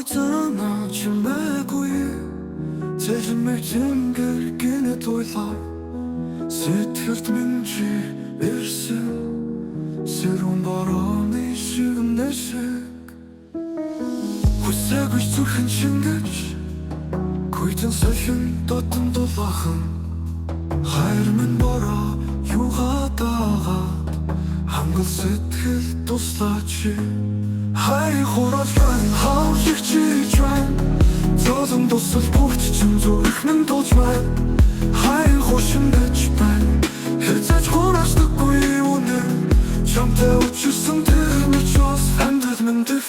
있잖아 지내고이 재짐의 징글기네 도일라 스티르트 민지 일심 새로운 바람이 식은 내식 후세고 있을한 징글지 고이든 사신 떴던 도박은 하이르면 뭐라 유하다가 한글 스틸 또 스타치 하이 호러전 하우식지전 저 정도 서포트 증조르는 도전 하이 호심 대치반 일자 초라스 듣고 이오는 점대 우주 성들을 줘서 안 듣는 듯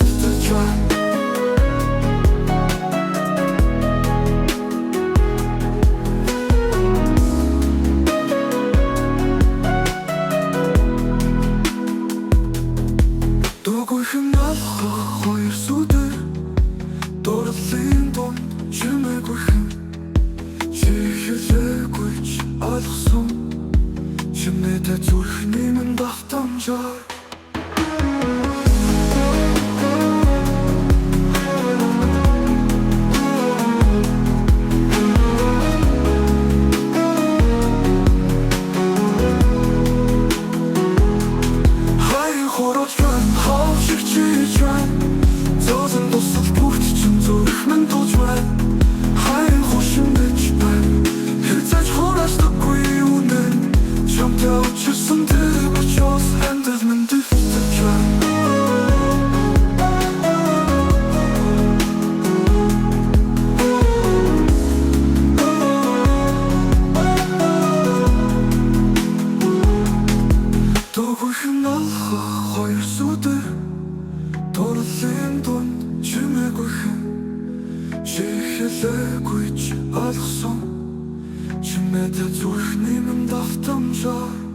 хоёр сүдэр дуурлын дунд чимээгүй хэн чи хэлээгүй ч ойлгосон чимээдээ зүрхний минь давтамжаар хоёр сүдэр дуурлын дунд чимээгүй хэн чи хэлээгүй ч ойлгосон чимээдээ зүрхний минь давтамжаар